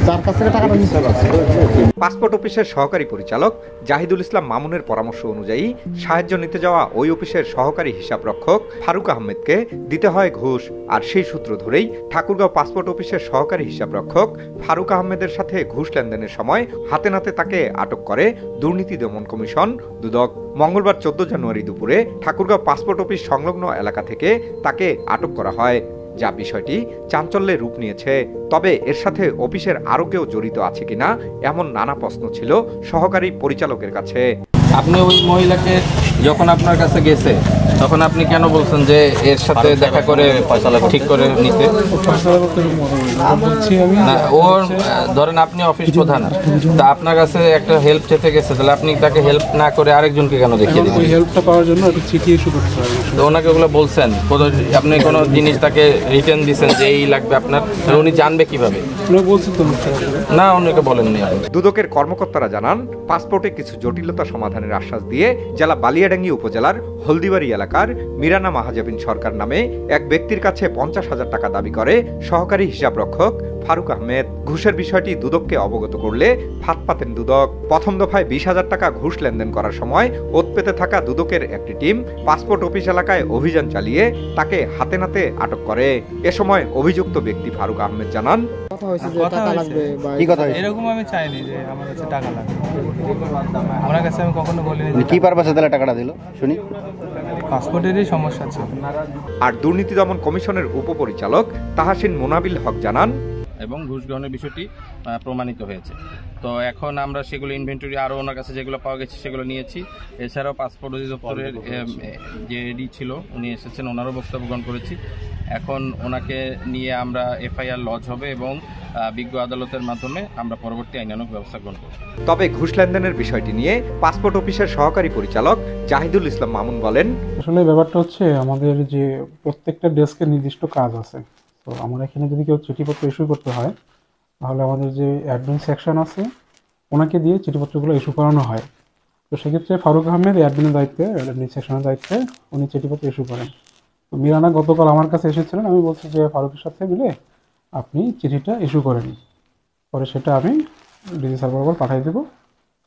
যার কাছ থেকে টাকাটা নিতে পারছে। পাসপোর্ট অফিসের সহকারী পরিচালক জাহিদুল ইসলাম মামুনের পরামর্শ অনুযায়ী সাহায্য নিতে যাওয়া ওই অফিসের সহকারী হিসাবরক্ষক ফারুক আহমেদকে দিতে হয় ঘুষ। আর সেই সূত্র ধরেই ঠাকুরগাঁও পাসপোর্ট অফিসের সহকারী হিসাবরক্ষক ফারুক আহমেদের সাথে ঘুষ লেনদেনের সময় হাতে নাতে তাকে আটক করে দুর্নীতি দমন কমিশন দুদক। মঙ্গলবার 14 জানুয়ারি দুপুরে ঠাকুরগাঁও পাসপোর্ট অফিস সংলগ্ন এলাকা থেকে তাকে আটক করা হয়, যা বিষয়টি চাঞ্চল্যে রূপ নিয়েছে। তবে এর সাথে অফিসের আরও কেউ জড়িত আছে কিনা এমন নানা প্রশ্ন ছিল সহকারী পরিচালকের কাছে। আপনি ওই মহিলাকে যখন আপনার কাছে গেছে তখন আপনি কেন বলছেন যে এর সাথে দেখা করে ঠিক করে নিতে? না, ওর ধরেন আপনি অফিস প্রধান, তা আপনার কাছে একটা হেল্প চেতে গেছে, তাহলে আপনি তাকে হেল্প না করে আরেকজনকে কেন দেখিয়ে দিবেন? হেল্পটা পাওয়ার জন্য একটা চিঠি ইস্যু করতে হবে। তো ওনাকে ওগুলো বলছেন, আপনি কোনো জিনিস তাকে রিটার্ন দিচ্ছেন যে এই লাগবে আপনার, উনি জানবে কিভাবে? বলছেন তো না, অন্যকে বলেননি। দুদকের কর্মকর্তারা জানান, পাসপোর্টে কিছু জটিলতা সমাধানের আশ্বাস দিয়ে জেলা বালিয়াডাঙ্গি উপজেলার হলদিবাড়ি এলাকার মিরানা মাহাজাবিন সরকার নামে এক ব্যক্তির কাছে 50,000 টাকা দাবি করে সহকারী হিসাবরক্ষক ফারুক আহমেদ। ঘুষের বিষয়টি দুদককে অবগত করলে ফাঁদ পাতেন দুদক। প্রথম দফায় 20,000 টাকা ঘুষ লেনদেন করার সময় ওত পেতে থাকা দুদকের একটি টিম পাসপোর্ট অফিস এলাকায় অভিযান চালিয়ে তাকে হাতে নাতে আটক করে। এ সময় অভিযুক্ত ব্যক্তি ফারুক আহমেদ জানান, এরকম আমি চাইনি যে আমার কাছে টাকা লাগবে, আমার কাছে আমি কখনো বলিনি। কি পারপাসে তাহলে টাকাটা দিল শুনি? পাসপোর্টেরই সমস্যা ছিল। আর দুর্নীতি দমন কমিশনের উপপরিচালক তাহাসিন মোনাবিল হক জানান, এবং ঘুষ গ্রহণের বিষয়টি প্রমাণিত হয়েছে। তো এখন আমরা সেগুলো ইনভেন্টরি আরও ওনার কাছে যেগুলো পাওয়া গেছে সেগুলো নিয়েছি। এছাড়াও পাসপোর্ট অধিদপ্তরের যে এডি ছিল উনি এসেছেন, ওনারও বক্তব্য গ্রহণ করেছি। এখন ওনাকে নিয়ে আমরা এফআইআর লজ হবে এবং বিজ্ঞ আদালতের মাধ্যমে আমরা পরবর্তী আইনানুগ ব্যবস্থা গ্রহণ করব। তবে ঘুষ লেনদেনের বিষয়টি নিয়ে পাসপোর্ট অফিসের সহকারী পরিচালক জাহিদুল ইসলাম মামুন বলেন, আসলে ব্যাপারটা হচ্ছে আমাদের যে প্রত্যেকটা ডেস্কের নির্দিষ্ট কাজ আছে। তো আমার এখানে যদি কেউ চিঠিপত্র ইস্যু করতে হয় তাহলে আমাদের যে অ্যাডমিন সেকশন আছে ওনাকে দিয়ে চিঠিপত্রগুলো ইস্যু করানো হয়। তো সেক্ষেত্রে ফারুক আহমেদ অ্যাডমিনের দায়িত্বে, অ্যাডমিন সেকশনের দায়িত্বে উনি চিঠিপত্র ইস্যু করেন। তো মিরানা গতকাল আমার কাছে এসেছিলেন, আমি বলছি যে ফারুকের সাথে মিলে আপনি চিঠিটা ইস্যু করেন, পরে সেটা আমি ডিজি সার্ভার পাঠিয়ে দেবো।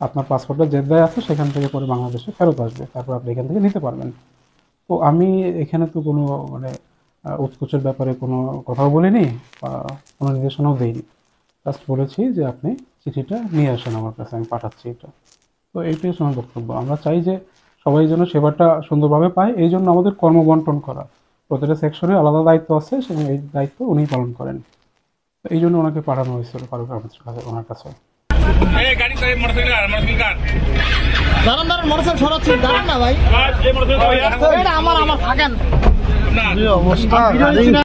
আপনার পাসপোর্টটা জেদ্দায় আছে সেখান থেকে পরে বাংলাদেশে ফেরত আসবে, তারপর আপনি এখান থেকে নিতে পারবেন। তো আমি এখানে তো কোনো উৎকোচের ব্যাপারে কোনো কথাও বলিনি বা কোনো নির্দেশনাও দিইনি, জাস্ট বলেছি যে আপনি চিঠিটা নিয়ে আসেন আমার কাছে, আমি পাঠাচ্ছি এটা। তো এইটাই হচ্ছে আমার বক্তব্য। আমরা চাই যে সবাই যেন সেবাটা সুন্দরভাবে পায়, এই জন্য আমাদের কর্মবন্টন করা। প্রতিটা সেকশনে আলাদা দায়িত্ব আছে, সেখানে এই দায়িত্ব উনি পালন করেন। তো এই জন্য ওনাকে পাঠানো হয়েছিল ফারুক আহমেদের কাছে, ওনার কাছে। মোটরসাইকেল সরাচ্ছি, দাঁড়ান না ভাই, আমার থাকেন।